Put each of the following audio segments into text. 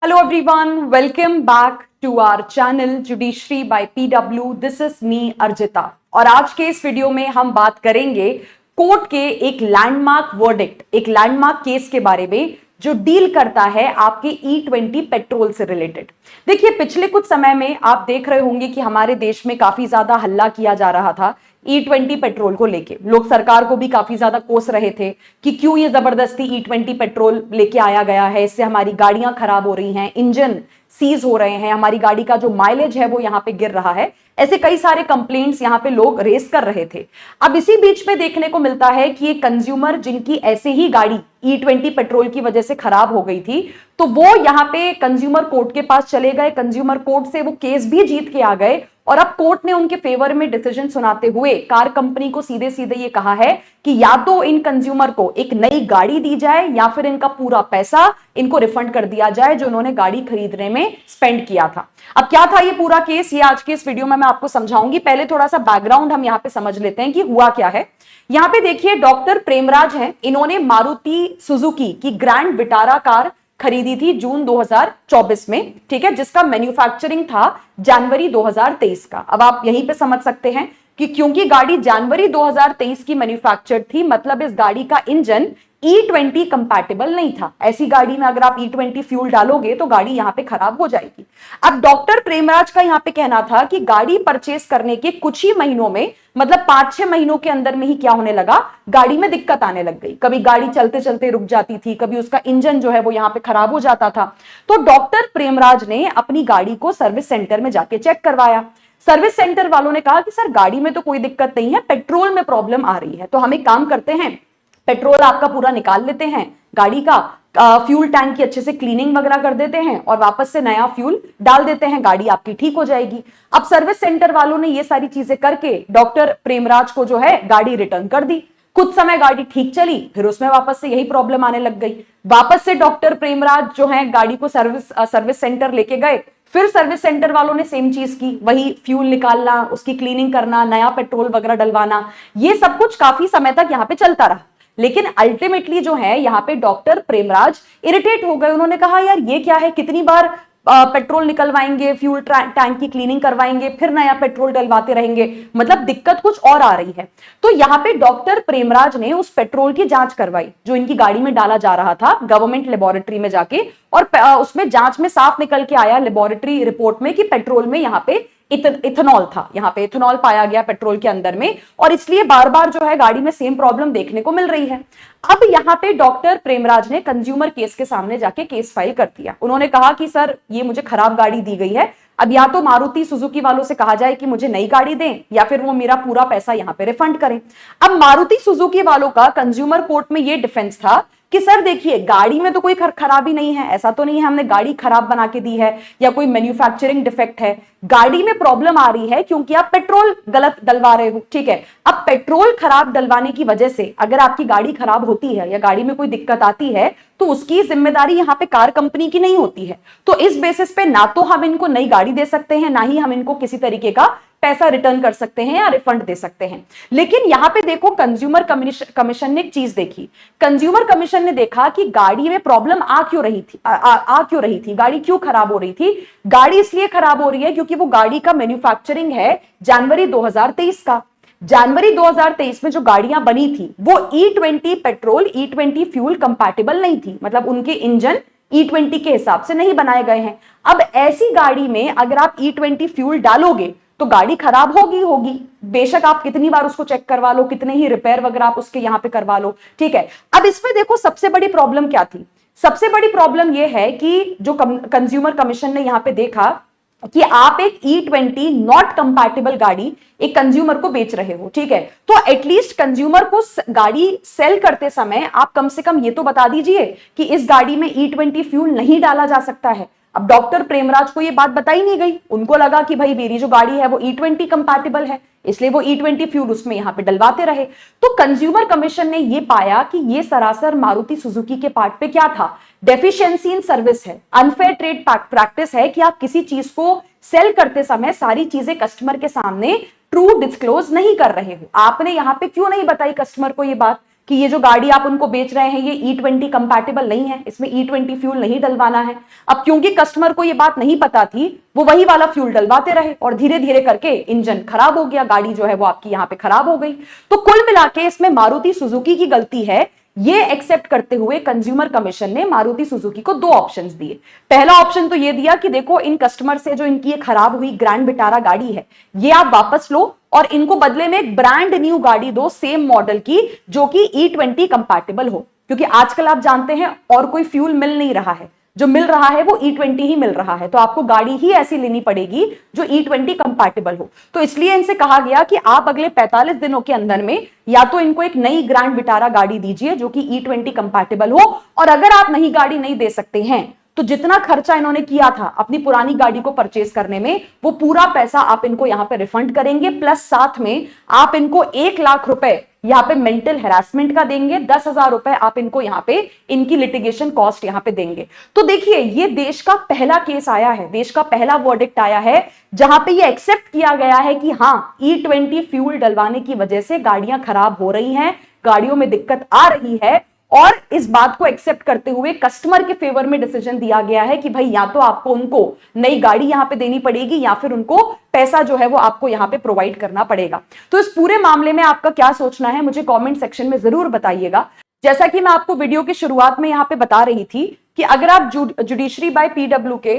Hello everyone, welcome back to our channel Judiciary by PW. This is me Arjita और आज के इस video में हम बात करेंगे कोर्ट के एक लैंडमार्क वर्डिक्ट, एक लैंडमार्क केस के बारे में जो डील करता है आपके E20 पेट्रोल से रिलेटेड। देखिए, पिछले कुछ समय में आप देख रहे होंगे कि हमारे देश में काफी ज्यादा हल्ला किया जा रहा था E20 पेट्रोल को लेके। लोग सरकार को भी काफी ज्यादा कोस रहे थे कि क्यों ये जबरदस्ती E20 पेट्रोल लेके आया गया है, इससे हमारी गाड़ियां खराब हो रही हैं, इंजन सीज हो रहे हैं, हमारी गाड़ी का जो माइलेज है वो यहाँ पे गिर रहा है। ऐसे कई सारे कंप्लेंट्स यहाँ पे लोग रेस कर रहे थे। अब इसी बीच में देखने को मिलता है कि ये कंज्यूमर जिनकी ऐसे ही गाड़ी E20 पेट्रोल की वजह से खराब हो गई थी, तो वो यहाँ पे कंज्यूमर कोर्ट के पास चले गए। कंज्यूमर कोर्ट से वो केस भी जीत के आ गए और अब कोर्ट ने उनके फेवर में डिसीजन सुनाते हुए कार कंपनी को सीधे सीधे ये कहा है कि या तो इन कंज्यूमर को एक नई गाड़ी दी जाए या फिर इनका पूरा पैसा इनको रिफंड कर दिया जाए जो उन्होंने गाड़ी खरीदने में स्पेंड किया था। अब क्या था ये पूरा केस, ये आज के इस वीडियो में मैं आपको समझाऊंगी। पहले थोड़ा सा बैकग्राउंड हम यहाँ पे समझ लेते हैं कि हुआ क्या है। यहाँ पे देखिए, डॉक्टर प्रेमराज हैं, इन्होंने मारुति सुजुकी की ग्रैंड विटारा कार खरीदी थी जून 2024 में, ठीक है, जिसका मैन्युफैक्चरिंग था जनवरी 2023 का। अब आप यहीं पे समझ सकते हैं कि क्योंकि गाड़ी जनवरी 2023 की मैन्युफैक्चर्ड थी, मतलब इस गाड़ी का इंजन E20 कंपैटिबल नहीं था। ऐसी गाड़ी में अगर आप E20 फ्यूल डालोगे तो गाड़ी यहां पे खराब हो जाएगी। अब डॉक्टर प्रेमराज का यहां पे कहना था कि गाड़ी परचेस करने के कुछ ही महीनों में, मतलब 5-6 महीनों के अंदर में ही क्या होने लगा, गाड़ी में दिक्कत आने लग गई। कभी गाड़ी चलते चलते रुक जाती थी, कभी उसका इंजन जो है वो यहां पे खराब हो जाता था। तो डॉक्टर प्रेमराज ने अपनी गाड़ी को सर्विस सेंटर में जाके चेक करवाया। सर्विस सेंटर वालों ने कहा कि सर, गाड़ी में तो कोई दिक्कत नहीं है, पेट्रोल में प्रॉब्लम आ रही है। तो हम एक काम करते हैं, पेट्रोल आपका पूरा निकाल लेते हैं, गाड़ी का फ्यूल टैंक की अच्छे से क्लीनिंग वगैरह कर देते हैं और वापस से नया फ्यूल डाल देते हैं, गाड़ी आपकी ठीक हो जाएगी। अब सर्विस सेंटर वालों ने ये सारी चीजें करके डॉक्टर प्रेमराज को जो है गाड़ी रिटर्न कर दी। कुछ समय गाड़ी ठीक चली, फिर उसमें वापस से यही प्रॉब्लम आने लग गई। वापस से डॉक्टर प्रेमराज जो है गाड़ी को सर्विस सेंटर लेके गए। फिर सर्विस सेंटर वालों ने सेम चीज की, वही फ्यूल निकालना, उसकी क्लीनिंग करना, नया पेट्रोल वगैरह डलवाना, ये सब कुछ काफी समय तक यहाँ पे चलता रहा। लेकिन अल्टीमेटली जो है यहाँ पे डॉक्टर प्रेमराज इरिटेट हो गए। उन्होंने कहा, यार ये क्या है, कितनी बार पेट्रोल निकलवाएंगे, फ्यूल टैंक की क्लीनिंग करवाएंगे, फिर नया पेट्रोल डलवाते रहेंगे, मतलब दिक्कत कुछ और आ रही है। तो यहाँ पे डॉक्टर प्रेमराज ने उस पेट्रोल की जांच करवाई जो इनकी गाड़ी में डाला जा रहा था, गवर्नमेंट लेबोरेटरी में जाके, और उसमें जांच में साफ निकल के आया लेबोरेटरी रिपोर्ट में कि पेट्रोल में यहाँ पे इथेनॉल था। यहाँ पे इथेनॉल पाया गया पेट्रोल के अंदर में, और इसलिए बार बार जो है गाड़ी में सेम प्रॉब्लम देखने को मिल रही है। अब यहाँ पे डॉक्टर प्रेमराज ने कंज्यूमर केस के सामने जाके केस फाइल कर दिया। उन्होंने कहा कि सर, ये मुझे खराब गाड़ी दी गई है, अब या तो मारुति सुजुकी वालों से कहा जाए कि मुझे नई गाड़ी दें या फिर वो मेरा पूरा पैसा यहाँ पे रिफंड करें। अब मारुति सुजुकी वालों का कंज्यूमर कोर्ट में ये डिफेंस था कि सर देखिए, गाड़ी में तो कोई खराबी नहीं है, ऐसा तो नहीं है हमने गाड़ी खराब बना के दी है या कोई मैन्युफैक्चरिंग डिफेक्ट है। गाड़ी में प्रॉब्लम आ रही है क्योंकि आप पेट्रोल गलत डलवा रहे हो, ठीक है। अब पेट्रोल खराब डलवाने की वजह से अगर आपकी गाड़ी खराब होती है या गाड़ी में कोई दिक्कत आती है तो उसकी जिम्मेदारी यहाँ पे कार कंपनी की नहीं होती है। तो इस बेसिस पे ना तो हम इनको नई गाड़ी दे सकते हैं, ना ही हम इनको किसी तरीके का पैसा रिटर्न कर सकते हैं या रिफंड दे सकते हैं। लेकिन यहां पे देखो, कंज्यूमर कमीशन ने एक चीज देखी। कंज्यूमर कमीशन ने देखा कि गाड़ी में प्रॉब्लम आ क्यों रही थी, गाड़ी क्यों खराब हो रही थी। गाड़ी इसलिए खराब हो रही है क्योंकि वो गाड़ी का मैन्युफैक्चरिंग है जनवरी 2023 का। जनवरी 2023 में जो गाड़ियां बनी थी वो E20 petrol, E20 fuel compatible नहीं थी, मतलब उनके इंजन E20 के हिसाब से नहीं बनाए गए हैं। अब ऐसी गाड़ी में अगर आप E20 फ्यूल डालोगे तो गाड़ी खराब होगी, बेशक आप कितनी बार उसको चेक करवा लो, कितने ही रिपेयर वगैरह आप उसके यहां पे करवा लो, ठीक है। अब इसमें देखो, सबसे बड़ी प्रॉब्लम क्या थी। सबसे बड़ी प्रॉब्लम यह है कि जो कंज्यूमर कमीशन ने यहां पे देखा कि आप एक E20 नॉट कंपैटिबल गाड़ी एक कंज्यूमर को बेच रहे हो, ठीक है। तो एटलीस्ट कंज्यूमर को गाड़ी सेल करते समय आप कम से कम ये तो बता दीजिए कि इस गाड़ी में E20 फ्यूल नहीं डाला जा सकता है। अब डॉक्टर प्रेमराज को ये बात बताई नहीं गई। उनको लगा कि भाई मेरी जो गाड़ी है वो E20 कंपैटिबल है, इसलिए वो E20 फ्यूल उसमें यहां पे डलवाते रहे। तो कंज्यूमर कमीशन ने ये पाया कि ये सरासर मारुति सुजुकी के पार्ट पे क्या था, डेफिशिएंसी इन सर्विस है, अनफेयर ट्रेड प्रैक्टिस है कि आप किसी चीज को सेल करते समय सारी चीजें कस्टमर के सामने ट्रू डिस्क्लोज नहीं कर रहे हो। आपने यहां पे क्यों नहीं बताई कस्टमर को ये बात कि ये जो गाड़ी आप उनको बेच रहे हैं ये E20 कंपैटिबल नहीं है, इसमें E20 फ्यूल नहीं डलवाना है। अब क्योंकि कस्टमर को ये बात नहीं पता थी, वो वही वाला फ्यूल डलवाते रहे और धीरे धीरे करके इंजन खराब हो गया, गाड़ी जो है वो आपकी यहाँ पे खराब हो गई। तो कुल मिला के इसमें मारुति सुजुकी की गलती है। ये एक्सेप्ट करते हुए कंज्यूमर कमीशन ने मारुति सुजुकी को 2 ऑप्शंस दिए। पहला ऑप्शन तो ये दिया कि देखो इन कस्टमर से जो इनकी ये खराब हुई ग्रैंड विटारा गाड़ी है ये आप वापस लो और इनको बदले में एक ब्रांड न्यू गाड़ी दो सेम मॉडल की जो कि E20 कंपैटिबल हो, क्योंकि आजकल आप जानते हैं और कोई फ्यूल मिल नहीं रहा है, जो मिल रहा है वो E20 ही मिल रहा है, तो आपको गाड़ी ही ऐसी लेनी पड़ेगी जो E20 कंपैटिबल हो। तो इसलिए इनसे कहा गया कि आप अगले 45 दिनों के अंदर में या तो इनको एक नई ग्रैंड विटारा गाड़ी दीजिए जो कि E20 कंपैटिबल हो, और अगर आप नई गाड़ी नहीं दे सकते हैं तो जितना खर्चा इन्होंने किया था अपनी पुरानी गाड़ी को परचेज करने में वो पूरा पैसा आप इनको यहां पे रिफंड करेंगे, प्लस साथ में आप इनको 1 लाख रुपए यहाँ पे मेंटल हैरासमेंट का देंगे, 10,000 रुपए आप इनको यहाँ पे इनकी लिटिगेशन कॉस्ट यहाँ पे देंगे। तो देखिए ये देश का पहला केस आया है, देश का पहला वर्डिक्ट आया है जहां पे ये एक्सेप्ट किया गया है कि हाँ E20 फ्यूल डलवाने की वजह से गाड़ियां खराब हो रही हैं, गाड़ियों में दिक्कत आ रही है, और इस बात को एक्सेप्ट करते हुए कस्टमर के फेवर में डिसीजन दिया गया है कि भाई या तो आपको उनको नई गाड़ी यहां पे देनी पड़ेगी या फिर उनको पैसा जो है वो आपको यहां पे प्रोवाइड करना पड़ेगा। तो इस पूरे मामले में आपका क्या सोचना है मुझे कमेंट सेक्शन में जरूर बताइएगा। जैसा कि मैं आपको वीडियो की शुरुआत में यहां पे बता रही थी कि अगर आप जुडिशरी बाय PW के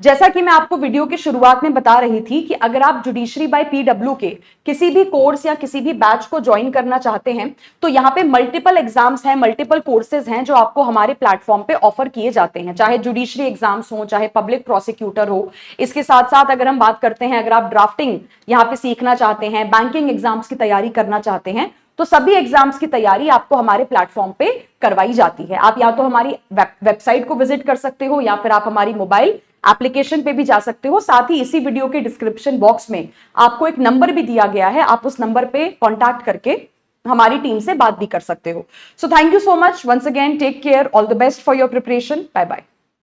जैसा कि मैं आपको वीडियो की शुरुआत में बता रही थी कि अगर आप जुडिशरी बाय PW के किसी भी कोर्स या किसी भी बैच को ज्वाइन करना चाहते हैं तो यहाँ पे मल्टीपल एग्जाम्स हैं, मल्टीपल कोर्सेज हैं जो आपको हमारे प्लेटफॉर्म पे ऑफर किए जाते हैं, चाहे जुडिशरी एग्जाम्स हो, चाहे पब्लिक प्रोसिक्यूटर हो। इसके साथ साथ अगर हम बात करते हैं, अगर आप ड्राफ्टिंग यहाँ पे सीखना चाहते हैं, बैंकिंग एग्जाम्स की तैयारी करना चाहते हैं, तो सभी एग्जाम्स की तैयारी आपको हमारे प्लेटफॉर्म पे करवाई जाती है। आप या तो हमारी वेबसाइट को विजिट कर सकते हो या फिर आप हमारी मोबाइल एप्लीकेशन पे भी जा सकते हो। साथ ही इसी वीडियो के डिस्क्रिप्शन बॉक्स में आपको एक नंबर भी दिया गया है, आप उस नंबर पे कांटेक्ट करके हमारी टीम से बात भी कर सकते हो। So thank you so much once again, take care, all the best for your preparation, bye bye.